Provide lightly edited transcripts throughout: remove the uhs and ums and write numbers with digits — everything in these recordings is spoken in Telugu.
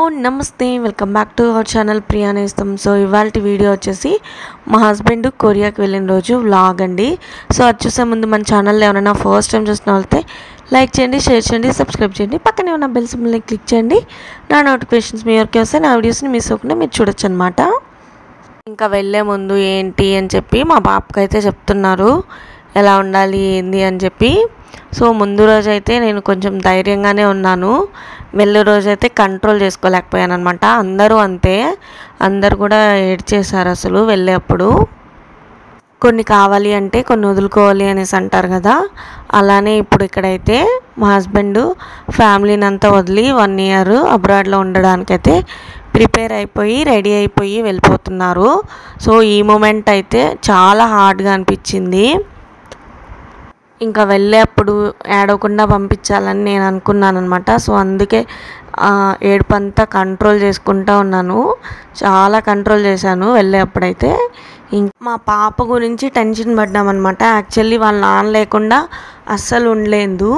నమస్తే welcome back to our channel Priya నేస్తం. సో ఇవాళ వీడియో వచ్చేసి మా హస్బెండ్ కొరియాకి వెళ్ళిన రోజు వ్లాగ్ అండి. సో అది చూసే ముందు మన ఛానల్లో ఎవరైనా ఫస్ట్ టైం చూసిన వాళ్ళైతే లైక్ చేయండి, షేర్ చేయండి, సబ్స్క్రైబ్ చేయండి, పక్కనే ఉన్న బెల్ సింబల్ని క్లిక్ చేయండి. నా నోటిఫికేషన్స్ మీ వరకు వస్తే నా వీడియోస్ని మిస్ అవ్వకుండా మీరు చూడొచ్చు అనమాట. ఇంకా వెళ్ళే ముందు ఏంటి అని చెప్పి మా పాపకైతే చెప్తున్నారు ఎలా ఉండాలి ఏంది అని చెప్పి. సో ముందు రోజైతే నేను కొంచెం ధైర్యంగానే ఉన్నాను, వెళ్ళే రోజైతే కంట్రోల్ చేసుకోలేకపోయాను అనమాట. అందరూ అంతే, అందరు కూడా ఏడ్చేశారు అసలు వెళ్ళేప్పుడు. కొన్ని కావాలి అంటే కొన్ని వదులుకోవాలి అనేసి అంటారు కదా, అలానే ఇప్పుడు ఇక్కడైతే మా హస్బెండ్ ఫ్యామిలీని అంతా వదిలి 1 ఇయర్ అబ్రాడ్లో ఉండడానికైతే ప్రిపేర్ అయిపోయి రెడీ అయిపోయి వెళ్ళిపోతున్నారు. సో ఈ మూమెంట్ అయితే చాలా హార్డ్గా అనిపించింది. ఇంకా వెళ్ళేప్పుడు ఏడవకుండా పంపించాలని నేను అనుకున్నాను అనమాట. సో అందుకే ఏడుపంతా కంట్రోల్ చేసుకుంటూ ఉన్నాను, చాలా కంట్రోల్ చేశాను వెళ్ళేప్పుడైతే. మా పాప గురించి టెన్షన్ పడ్డామన్నమాట. యాక్చువల్లీ వాళ్ళ నాన్న లేకుండా అస్సలు ఉండలేదు.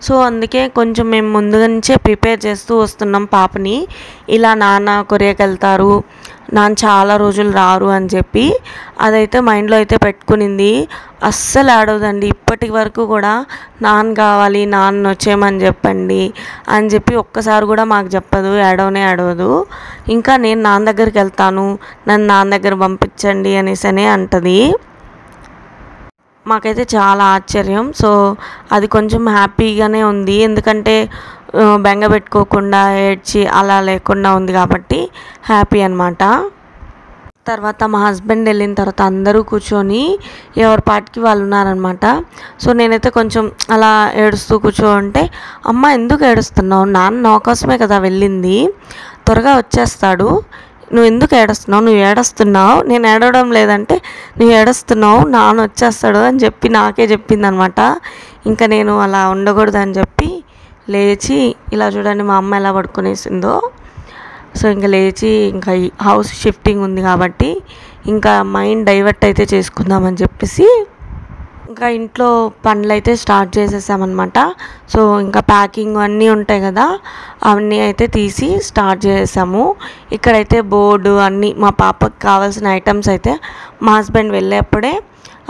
సో అందుకే కొంచెం మేము ముందుగా నుంచే ప్రిపేర్ చేస్తూ వస్తున్నాం పాపని. ఇలా నాన్న కొరియాకి వెళ్తారు, నాన్న చాలా రోజులు రారు అని చెప్పి అదైతే మైండ్లో అయితే పెట్టుకునింది. అస్సలు ఆడవదండి, ఇప్పటి వరకు కూడా నాన్న కావాలి, నాన్న వచ్చేయమని చెప్పండి అని చెప్పి ఒక్కసారి కూడా మాకు చెప్పదు, ఆడవదు. ఇంకా నేను నాన్న దగ్గరికి వెళ్తాను, నన్ను నాన్న దగ్గర పంపించండి అనేసనే అంటది. మాకైతే చాలా ఆశ్చర్యం. సో అది కొంచెం హ్యాపీగానే ఉంది, ఎందుకంటే బెంగ పెట్టుకోకుండా ఏడ్చి అలా లేకుండా ఉంది కాబట్టి హ్యాపీ అనమాట. తర్వాత మా హస్బెండ్ వెళ్ళిన తర్వాత అందరూ కూర్చొని ఎవరి పాటికి వాళ్ళు ఉన్నారనమాట. సో నేనైతే కొంచెం అలా ఏడుస్తూ కూర్చోంటే, అమ్మ ఎందుకు ఏడుస్తున్నావు, నాన్న నా కోసమే కదా వెళ్ళింది, త్వరగా వచ్చేస్తాడు, నువ్వు ఎందుకు ఏడుస్తున్నావు, నువ్వు ఏడుస్తున్నావు, నేను ఏడవడం లేదంటే నువ్వు ఏడుస్తున్నావు, నాన్న వచ్చేస్తాడు అని చెప్పి నాకే చెప్పింది అనమాట. ఇంకా నేను అలా ఉండకూడదని చెప్పి లేచి, ఇలా చూడండి మా అమ్మ ఎలా పడుకునేసిందో. సో ఇంకా లేచి ఇంకా హౌస్ షిఫ్టింగ్ ఉంది కాబట్టి ఇంకా మైండ్ డైవర్ట్ అయితే చేసుకుందామని చెప్పేసి ఇంకా ఇంట్లో పనులు అయితే స్టార్ట్ చేసేసామన్నమాట. సో ఇంకా ప్యాకింగ్ అన్నీ ఉంటాయి కదా, అవన్నీ అయితే తీసి స్టార్ట్ చేసాము. ఇక్కడైతే బోర్డు అన్నీ మా పాపకి కావాల్సిన ఐటమ్స్ అయితే మా హస్బెండ్ వెళ్ళేప్పుడే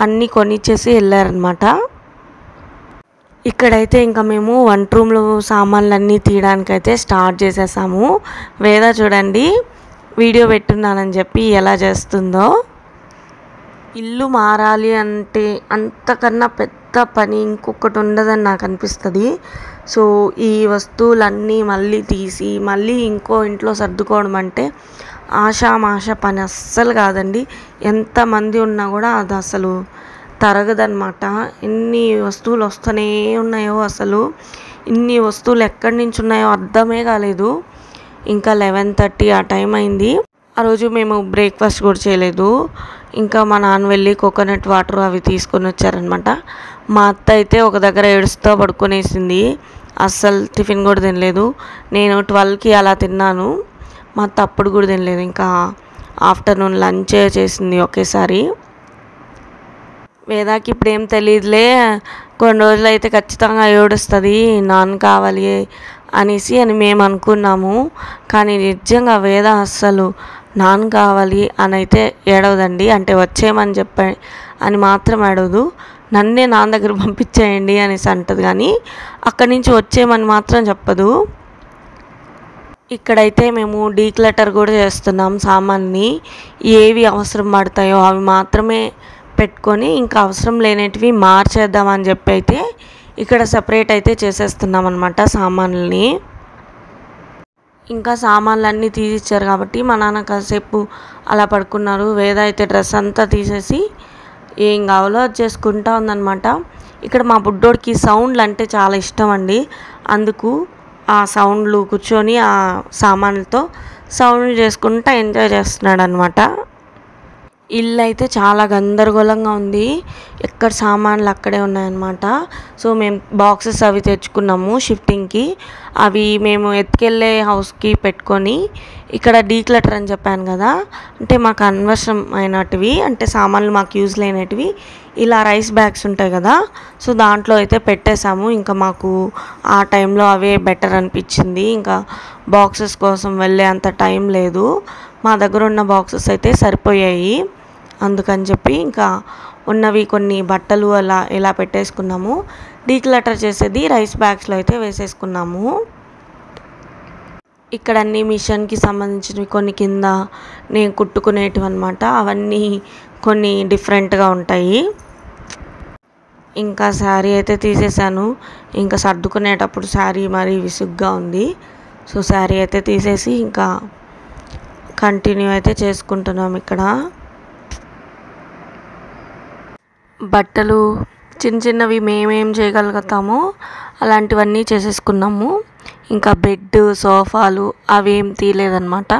అన్నీ కొనిచ్చేసి వెళ్ళారనమాట. ఇక్కడైతే ఇంకా మేము వంట రూమ్లో సామాన్లన్నీ తీయడానికైతే స్టార్ట్ చేసేసాము. వేద చూడండి వీడియో పెట్టున్నానని చెప్పి ఎలా చేస్తుందో. ఇల్లు మారాలి అంటే అంతకన్నా పెద్ద పని ఇంకొకటి ఉండదని నాకు అనిపిస్తుంది. సో ఈ వస్తువులన్నీ మళ్ళీ తీసి మళ్ళీ ఇంకో ఇంట్లో సర్దుకోవడం అంటే ఆషామాష పని అస్సలు కాదండి. ఎంతమంది ఉన్నా కూడా అది అసలు తరగదనమాట. ఎన్ని వస్తువులు వస్తూనే ఉన్నాయో, అసలు ఇన్ని వస్తువులు ఎక్కడి నుంచి ఉన్నాయో అర్థమే కాలేదు. ఇంకా 11:30 ఆ టైం అయింది. ఆ రోజు మేము బ్రేక్ఫాస్ట్ కూడా చేయలేదు. ఇంకా మా నాన్న వెళ్ళి కోకోనట్ వాటర్ అవి తీసుకొని వచ్చారనమాట. మా అత్త అయితే ఒక దగ్గర ఏడుస్తూ పడుకునేసింది, అస్సలు టిఫిన్ కూడా తినలేదు. నేను 12కి అలా తిన్నాను, మా అత్త అప్పుడు కూడా తినలేదు. ఇంకా ఆఫ్టర్నూన్ లంచ్ చేసింది ఒకేసారి. వేదాకి ఇప్పుడు ఏం తెలియదులే, కొన్ని రోజులు అయితే ఖచ్చితంగా ఏడుస్తుంది నాన్న కావాలి అనేసి అని మేము అనుకున్నాము. కానీ నిజంగా వేద అస్సలు నాన్న కావాలి అని అయితే ఏడవదండి. అంటే వచ్చేయమని చెప్ప అని మాత్రం ఏడవదు, నన్నే నాన్న దగ్గర పంపించేయండి అనేసి అంటది, కానీ అక్కడి నుంచి వచ్చేయమని మాత్రం చెప్పదు. ఇక్కడైతే మేము డీక్లటర్ కూడా చేస్తున్నాం. సామాన్ని ఏవి అవసరం పడతాయో అవి మాత్రమే పెట్టుకొని ఇంకా అవసరం లేనిటివి మార్చేద్దామని చెప్పి అయితే ఇక్కడ సపరేట్ అయితే చేసేస్తున్నాం అనమాట సామాన్లని. ఇంకా సామాన్లన్నీ తీసిచ్చారు కాబట్టి మా నాన్న కాసేపు అలా పడుకున్నారు. వేద అయితే డ్రెస్ అంతా తీసేసి ఏం కావాలో అది చేసుకుంటా ఉందన్నమాట. ఇక్కడ మా బుడ్డోడికి సౌండ్లు అంటే చాలా ఇష్టం అండి, అందుకు ఆ సౌండ్లు కూర్చొని ఆ సామాన్లతో సౌండ్లు చేసుకుంటా ఎంజాయ్ చేస్తున్నాడు అనమాట. ఇల్లు అయితే చాలా గందరగోళంగా ఉంది. ఎక్కడ సామాన్లు అక్కడే ఉన్నాయన్నమాట. సో మేము బాక్సెస్ అవి తెచ్చుకున్నాము షిఫ్టింగ్కి. అవి మేము ఎత్తుకెళ్ళే హౌస్కి పెట్టుకొని ఇక్కడ డీక్లటర్ అని చెప్పాను కదా, అంటే మాకు అనవసరం అయినటివి, అంటే సామాన్లు మాకు యూజ్ లేనటివి ఇలా రైస్ బ్యాగ్స్ ఉంటాయి కదా, సో దాంట్లో అయితే పెట్టేశాము. ఇంకా మాకు ఆ టైంలో అవే బెటర్ అనిపించింది. ఇంకా బాక్సెస్ కోసం వెళ్ళే అంత టైం లేదు. మా దగ్గర ఉన్న బాక్సెస్ అయితే సరిపోయాయి. అందుకని చెప్పి ఇంకా ఉన్నవి కొన్ని బట్టలు అలా ఇలా పెట్టేసుకున్నాము. డీక్లటర్ చేసేది రైస్ బ్యాగ్స్లో అయితే వేసేసుకున్నాము. ఇక్కడ అన్ని మిషన్కి సంబంధించినవి కొన్ని కింద నేను కుట్టుకునేటివి అనమాట. అవన్నీ కొన్ని డిఫరెంట్గా ఉంటాయి. ఇంకా శారీ అయితే తీసేసాను. ఇంకా సర్దుకునేటప్పుడు శారీ మరీ విసుగ్గా ఉంది. సో శారీ అయితే తీసేసి ఇంకా కంటిన్యూ అయితే చేసుకుంటున్నాం. ఇక్కడ బట్టలు చిన్న చిన్నవి మేమేం చేయగలుగుతామో అలాంటివన్నీ చేసేసుకున్నాము. ఇంకా బెడ్ సోఫాలు అవేం తీయలేదన్నమాట.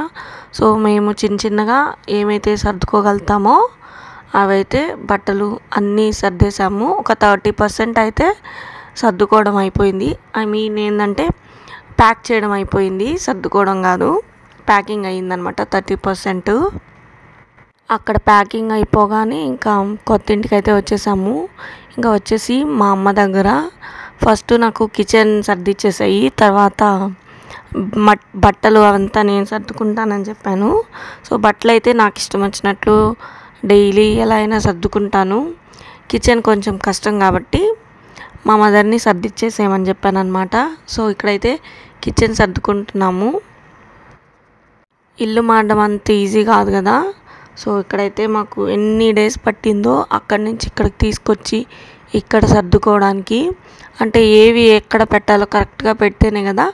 సో మేము చిన్న చిన్నగా ఏమైతే సర్దుకోగలుగుతామో అవైతే బట్టలు అన్నీ సర్దేశాము. ఒక 30% అయితే సర్దుకోవడం అయిపోయింది. ఐ మీన్ ఏంటంటే ప్యాక్ చేయడం అయిపోయింది, సర్దుకోవడం కాదు. ప్యాకింగ్ అయ్యిందనమాట 30%. అక్కడ ప్యాకింగ్ అయిపోగానే ఇంకా కొత్త ఇంటికి అయితే వచ్చేసాము. ఇంకా వచ్చేసి మా అమ్మ దగ్గర ఫస్ట్ నాకు కిచెన్ సర్దిచ్చేసాయి, తర్వాత బట్టలు అవంతా నేను సర్దుకుంటానని చెప్పాను. సో బట్టలు అయితే నాకు ఇష్టం వచ్చినట్లు డైలీ ఎలా అయినా సర్దుకుంటాను. కిచెన్ కొంచెం కష్టం కాబట్టి మా మదర్ని సర్దిచ్చేసేయమని చెప్పాను అనమాట. సో ఇక్కడైతే కిచెన్ సర్దుకుంటున్నాము. ఇల్లు మారడం అంత ఈజీ కాదు కదా. సో ఇక్కడైతే మాకు ఎన్ని డేస్ పట్టిందో అక్కడి నుంచి ఇక్కడికి తీసుకొచ్చి ఇక్కడ సర్దుకోవడానికి. అంటే ఏవి ఎక్కడ పెట్టాలో కరెక్ట్గా పెడితేనే కదా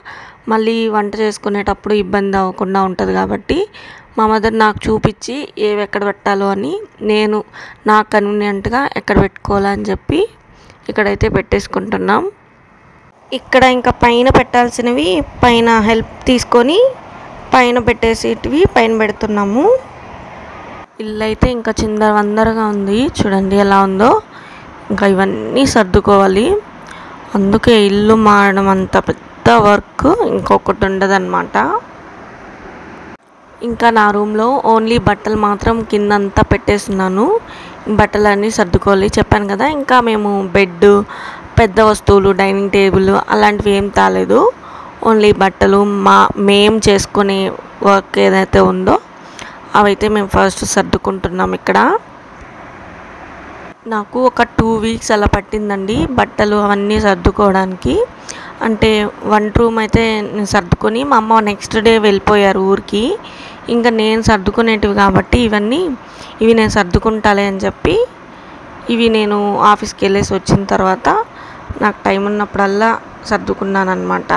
మళ్ళీ వంట చేసుకునేటప్పుడు ఇబ్బంది అవ్వకుండా ఉంటుంది. కాబట్టి మా మదర్ నాకు చూపించి ఏవి ఎక్కడ పెట్టాలో అని, నేను నాకు కన్వీనియంట్గా ఎక్కడ పెట్టుకోవాలని చెప్పి ఇక్కడైతే పెట్టేసుకుంటున్నాం. ఇక్కడ ఇంకా పైన పెట్టాల్సినవి పైన హెల్ప్ తీసుకొని పైన పెట్టేసేటివి పైన పెడుతున్నాము. ఇల్లు అయితే ఇంకా చిందరవందరగా ఉంది, చూడండి ఎలా ఉందో. ఇంకా ఇవన్నీ సర్దుకోవాలి. అందుకే ఇల్లు మారడం అంత పెద్ద వర్క్ ఇంకొకటి ఉండదన్నమాట. ఇంకా నా రూమ్లో ఓన్లీ బట్టలు మాత్రం కిందంతా పెట్టేస్తున్నాను. బట్టలన్నీ సర్దుకోవాలి చెప్పాను కదా. ఇంకా మేము బెడ్, పెద్ద వస్తువులు, డైనింగ్ టేబుల్ అలాంటివి ఏం తాలేదు. ఓన్లీ బట్టలు మేము చేసుకునే వర్క్ ఏదైతే ఉందో అవైతే మేము ఫస్ట్ సర్దుకుంటున్నాం. ఇక్కడ నాకు ఒక 2 వీక్స్ అలా పట్టిందండి బట్టలు అవన్నీ సర్దుకోవడానికి. అంటే వంట రూమ్ అయితే నేను సర్దుకొని మా అమ్మ నెక్స్ట్ డే వెళ్ళిపోయారు ఊరికి. ఇంకా నేను సర్దుకునేటివి కాబట్టి ఇవి నేను సర్దుకుంటాలే అని చెప్పి ఇవి నేను ఆఫీస్కి వెళ్ళేసి వచ్చిన తర్వాత నాకు టైం ఉన్నప్పుడల్లా సర్దుకున్నాను అనమాట.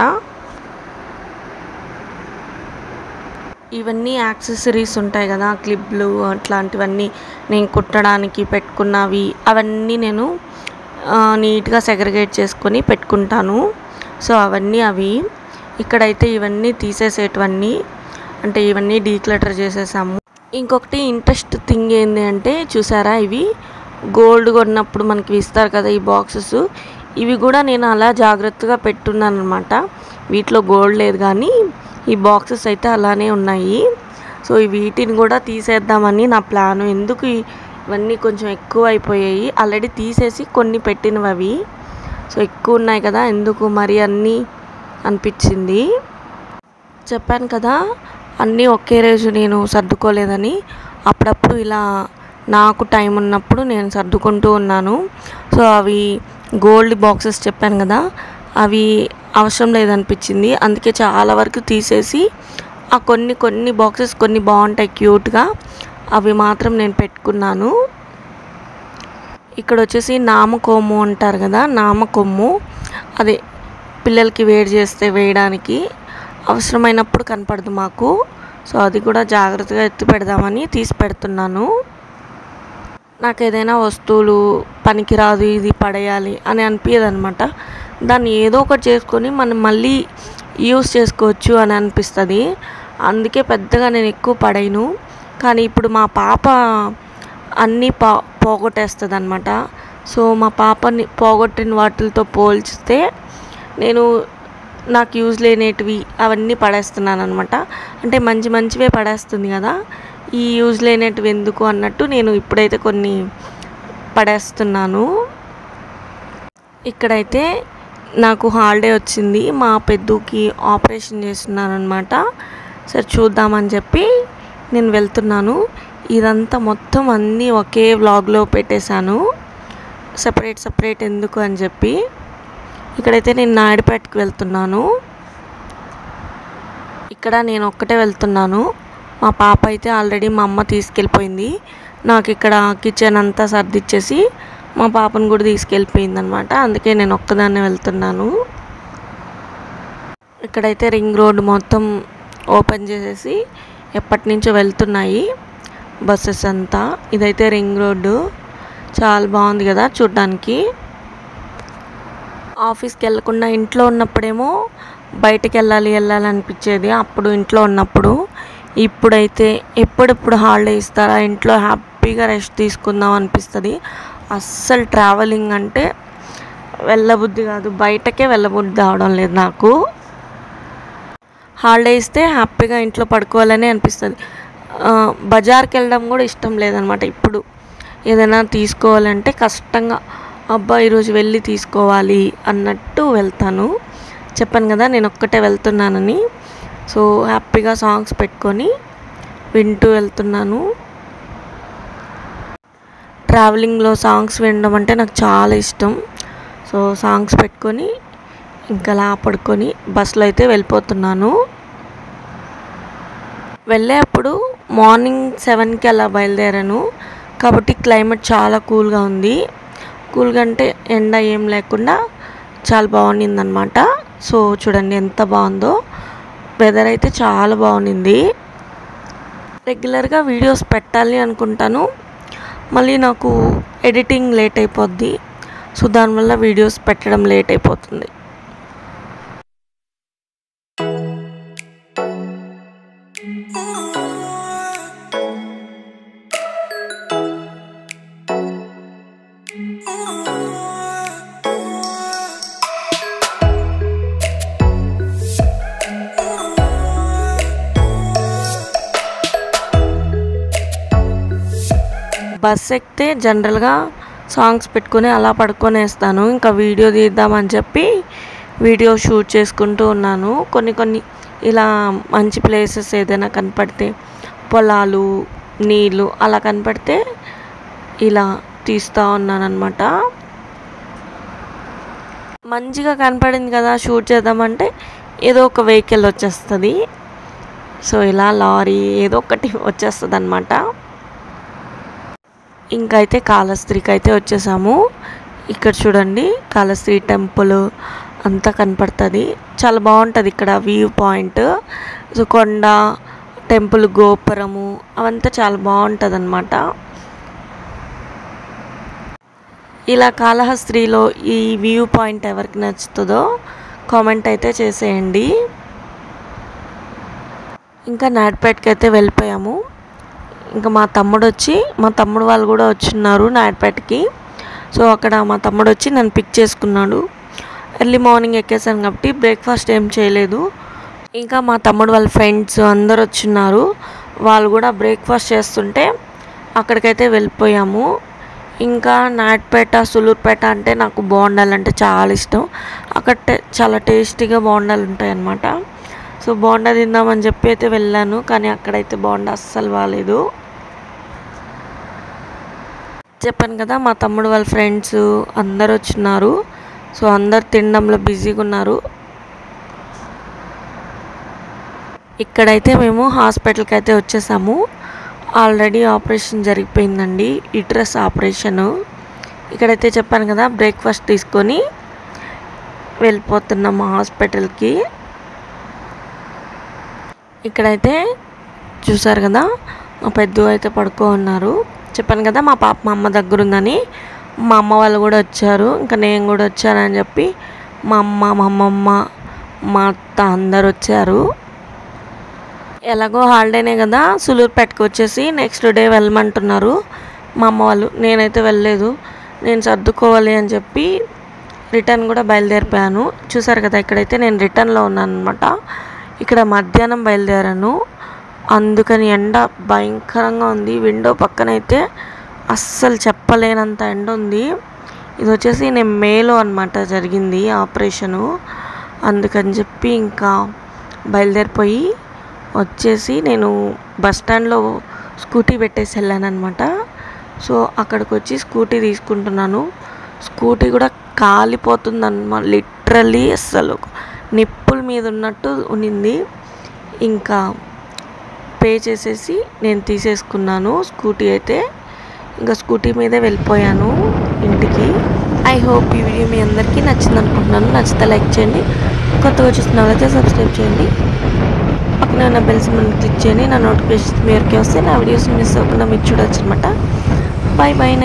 ఇవన్నీ యాక్సెసరీస్ ఉంటాయి కదా, క్లిప్లు అట్లాంటివన్నీ నేను కుట్టడానికి పెట్టుకున్నవి, అవన్నీ నేను నీట్గా సెగ్రిగేట్ చేసుకొని పెట్టుకుంటాను. సో అవన్నీ అవి. ఇక్కడైతే ఇవన్నీ తీసేసేటివన్నీ, అంటే ఇవన్నీ డీక్లటర్ చేసేసాము. ఇంకొకటి ఇంట్రెస్ట్ థింగ్ ఏంటి అంటే చూసారా, ఇవి గోల్డ్ కొన్నప్పుడు మనకి ఇస్తారు కదా ఈ బాక్సెస్, ఇవి కూడా నేను అలా జాగ్రత్తగా పెట్టున్నాను అనమాట. వీటిలో గోల్డ్ లేదు కానీ ఈ బాక్సెస్ అయితే అలానే ఉన్నాయి. సో వీటిని కూడా తీసేద్దామని నా ప్లాను. ఎందుకు ఇవన్నీ కొంచెం ఎక్కువ అయిపోయాయి, ఆల్రెడీ తీసేసి కొన్ని పెట్టినవి అవి. సో ఎక్కువ ఉన్నాయి కదా, ఎందుకు మరి అన్నీ అనిపించింది. చెప్పాను కదా అన్నీ ఒకే రోజు నేను సర్దుకోలేదని. అప్పుడప్పుడు ఇలా నాకు టైం ఉన్నప్పుడు నేను సర్దుకుంటూ ఉన్నాను. సో అవి గోల్డ్ బాక్సెస్ చెప్పాను కదా, అవి అవసరం లేదనిపించింది. అందుకే చాలా వరకు తీసేసి ఆ కొన్ని బాక్సెస్ కొన్ని బాగుంటాయి క్యూట్గా, అవి మాత్రం నేను పెట్టుకున్నాను. ఇక్కడ వచ్చేసి నామకొమ్ము అంటారు కదా, నామకొమ్ము అదే పిల్లలకి వేడి చేస్తే వేయడానికి అవసరమైనప్పుడు కనపడదు మాకు. సో అది కూడా జాగ్రత్తగా ఎత్తి పెడదామని తీసి పెడుతున్నాను. నాకు ఏదైనా వస్తువులు పనికిరాదు ఇది పడేయాలి అని అనిపించదు అనమాట. దాన్ని ఏదో ఒకటి చేసుకొని మనం మళ్ళీ యూస్ చేసుకోవచ్చు అని అనిపిస్తుంది. అందుకే పెద్దగా నేను ఎక్కువ పడేయను. కానీ ఇప్పుడు మా పాప అన్నీ పోగొట్టేస్తుంది అనమాట. సో మా పాపని పోగొట్టిన వాటితో పోల్చితే నేను నాకు యూజ్ లేనేటివి అవన్నీ పడేస్తున్నాను అనమాట. అంటే మంచి మంచివే పడేస్తుంది కదా, ఈ యూజ్ లేనేటివి ఎందుకు అన్నట్టు నేను ఇప్పుడైతే కొన్ని పడేస్తున్నాను. ఇక్కడైతే నాకు హాలిడే వచ్చింది, మా పెద్దకి ఆపరేషన్ చేస్తున్నాను అనమాట. సరే చూద్దామని చెప్పి నేను వెళ్తున్నాను. ఇదంతా మొత్తం అన్నీ ఒకే వ్లాగ్లో పెట్టేశాను, సపరేట్ ఎందుకు అని చెప్పి. ఇక్కడైతే నేను నాయుడుపేటకి వెళ్తున్నాను. ఇక్కడ నేను ఒక్కటే వెళ్తున్నాను. మా పాప అయితే ఆల్రెడీ మా అమ్మ తీసుకెళ్ళిపోయింది. నాకు ఇక్కడ కిచెన్ అంతా సర్దిచ్చేసి మా పాపను కూడా తీసుకెళ్ళిపోయింది అనమాట. అందుకే నేను ఒక్కదాన్నే వెళ్తున్నాను. ఇక్కడైతే రింగ్ రోడ్ మొత్తం ఓపెన్ చేసేసి ఎప్పటి నుంచో వెళ్తున్నాయి బస్సెస్ అంతా. ఇదైతే రింగ్ రోడ్డు, చాలా బాగుంది కదా చూడ్డానికి. ఆఫీస్కి వెళ్ళకుండా ఇంట్లో ఉన్నప్పుడేమో బయటకు వెళ్ళాలనిపించేది అప్పుడు ఇంట్లో ఉన్నప్పుడు. ఇప్పుడైతే ఎప్పుడెప్పుడు హాలిడే ఇస్తారా, ఇంట్లో హ్యాపీగా రెస్ట్ తీసుకుందాం అనిపిస్తుంది. అస్సలు ట్రావెలింగ్ అంటే వెళ్ళబుద్ధి కాదు, బయటకే వెళ్ళబుద్ధి అవడం లేదు నాకు. హాలిడే ఇస్తే హ్యాపీగా ఇంట్లో పడుకోవాలని అనిపిస్తుంది. బజార్కి వెళ్ళడం కూడా ఇష్టం లేదనమాట. ఇప్పుడు ఏదైనా తీసుకోవాలంటే కష్టంగా, అబ్బా ఈరోజు వెళ్ళి తీసుకోవాలి అన్నట్టు వెళ్తాను. చెప్పాను కదా నేను ఒక్కటే వెళ్తున్నానని. సో హ్యాపీగా సాంగ్స్ పెట్టుకొని వింటూ వెళ్తున్నాను. ట్రావెలింగ్లో సాంగ్స్ వినడం అంటే నాకు చాలా ఇష్టం. సో సాంగ్స్ పెట్టుకొని ఇంకా అలా పడుకొని బస్సులో అయితే వెళ్ళిపోతున్నాను. వెళ్ళేప్పుడు మార్నింగ్ 7కి అలా బయలుదేరాను కాబట్టి క్లైమేట్ చాలా కూల్గా ఉంది. కూల్గా అంటే ఎండ ఏం లేకుండా చాలా బాగుండిందనమాట. సో చూడండి ఎంత బాగుందో, వెదర్ అయితే చాలా బాగుంది. రెగ్యులర్గా వీడియోస్ పెట్టాలి అనుకుంటాను, మళ్ళీ నాకు ఎడిటింగ్ లేట్ అయిపోద్ది. సో దానివల్ల వీడియోస్ పెట్టడం లేట్ అయిపోతుంది. బస్ ఎక్కితే జనరల్గా సాంగ్స్ పెట్టుకొని అలా పడుకొనేస్తాను. ఇంకా వీడియో తీద్దామని చెప్పి వీడియో షూట్ చేసుకుంటూ ఉన్నాను. కొన్ని ఇలా మంచి ప్లేసెస్ ఏదైనా కనపడితే, పొలాలు, నీళ్ళు అలా కనపడితే ఇలా తీస్తూ ఉన్నాను అనమాట. మంచిగా కనపడింది కదా షూట్ చేద్దామంటే ఏదో ఒక వెహికల్ వచ్చేస్తుంది. సో ఇలా లారీ ఏదో ఒకటి వచ్చేస్తుంది అనమాట. ఇంకైతే కాళహస్తికి అయితే వచ్చేసాము. ఇక్కడ చూడండి కాళహస్తి టెంపుల్ అంతా కనపడుతుంది, చాలా బాగుంటుంది ఇక్కడ వ్యూ పాయింట్. సో కొండ, టెంపుల్ గోపురము అవంతా చాలా బాగుంటుంది అన్నమాట. ఇలా కాళహస్తిలో ఈ వ్యూ పాయింట్ ఎవరికి నచ్చుతుందో కామెంట్ అయితే చేసేయండి. ఇంకా నాయుడుపేటకి అయితే వెళ్ళిపోయాము. ఇంకా మా తమ్ముడు వాళ్ళు కూడా వచ్చిన్నారు నాయుడుపేటకి. సో అక్కడ మా తమ్ముడు వచ్చి నన్ను పిక్ చేసుకున్నాడు. ఎర్లీ మార్నింగ్ ఎక్కేసాను కాబట్టి బ్రేక్ఫాస్ట్ ఏం చేయలేదు. ఇంకా మా తమ్ముడు వాళ్ళ ఫ్రెండ్స్ అందరు వచ్చిన్నారు, వాళ్ళు కూడా బ్రేక్ఫాస్ట్ చేస్తుంటే అక్కడికైతే వెళ్ళిపోయాము. ఇంకా నాయుడుపేట, సులూరుపేట అంటే నాకు బోండాలు అంటే చాలా ఇష్టం. అక్కడ చాలా టేస్టీగా బోండాలు ఉంటాయి అన్నమాట. సో బోండా తిందామని చెప్పి అయితే వెళ్ళాను, కానీ అక్కడైతే బోండా అస్సలు బాగాలేదు. చెప్పాను కదా మా తమ్ముడు వాళ్ళ ఫ్రెండ్స్ అందరు వచ్చినారు. సో అందరు తినడంలో బిజీగా ఉన్నారు. ఇక్కడైతే మేము హాస్పిటల్కి అయితే వచ్చేసాము. ఆల్రెడీ ఆపరేషన్ జరిగిపోయిందండి, యూట్రస్ ఆపరేషను. ఇక్కడైతే చెప్పాను కదా బ్రేక్ఫాస్ట్ తీసుకొని వెళ్ళిపోతున్నాము హాస్పిటల్కి. ఇక్కడైతే చూసారు కదా మా పెద్ద అయితే పడుకో ఉన్నారు. చెప్పాను కదా మా పాప మా అమ్మ దగ్గర ఉందని, మా అమ్మ వాళ్ళు కూడా వచ్చారు. ఇంకా నేను కూడా వచ్చానని చెప్పి మా అమ్మ, మా అమ్మమ్మ, మా అత్త అందరు వచ్చారు. ఎలాగో హాలిడేనే కదా సులూరుపేటకి వచ్చేసి నెక్స్ట్ డే వెళ్ళమంటున్నారు. మా అమ్మ వాళ్ళు. నేనైతే వెళ్ళలేదు. నేను సర్దుకోవాలి అని చెప్పి రిటర్న్ కూడా బయలుదేరిపోయాను. చూసారు కదా, ఇక్కడైతే నేను రిటర్న్లో ఉన్నాను అనమాట. ఇక్కడ మధ్యాహ్నం బయలుదేరాను, అందుకని ఎండ భయంకరంగా ఉంది. విండో పక్కనైతే అస్సలు చెప్పలేనంత ఎండ ఉంది. ఇది వచ్చేసి నేను మేలో అనమాట జరిగింది ఆపరేషను. అందుకని చెప్పి ఇంకా బయలుదేరిపోయి వచ్చేసి నేను బస్ స్టాండ్లో స్కూటీ పెట్టేసి వెళ్ళాను అనమాట. సో అక్కడికి వచ్చి స్కూటీ తీసుకుంటున్నాను. స్కూటీ కూడా కాలిపోతుంది అన్నమాట, లిటరల్లీ అస్సలు నిప్పుల మీద ఉన్నట్టు ఉన్నింది. ఇంకా పే చేసేసి నేను తీసేసుకున్నాను స్కూటీ అయితే. ఇంకా స్కూటీ మీదే వెళ్ళిపోయాను ఇంటికి. ఐ హోప్ ఈ వీడియో మీ అందరికీ నచ్చింది అనుకుంటున్నాను. నచ్చితే లైక్ చేయండి, కొత్తగా చూస్తున్న వాళ్ళైతే సబ్స్క్రైబ్ చేయండి, పక్కన ఉన్న బెల్ సింబల్ని క్లిక్ చేయండి. నా నోటిఫికేషన్స్ మీ వరకే వస్తే నా వీడియోస్ మిస్ అవ్వకుండా మీరు చూడవచ్చు అనమాట. Bye bye.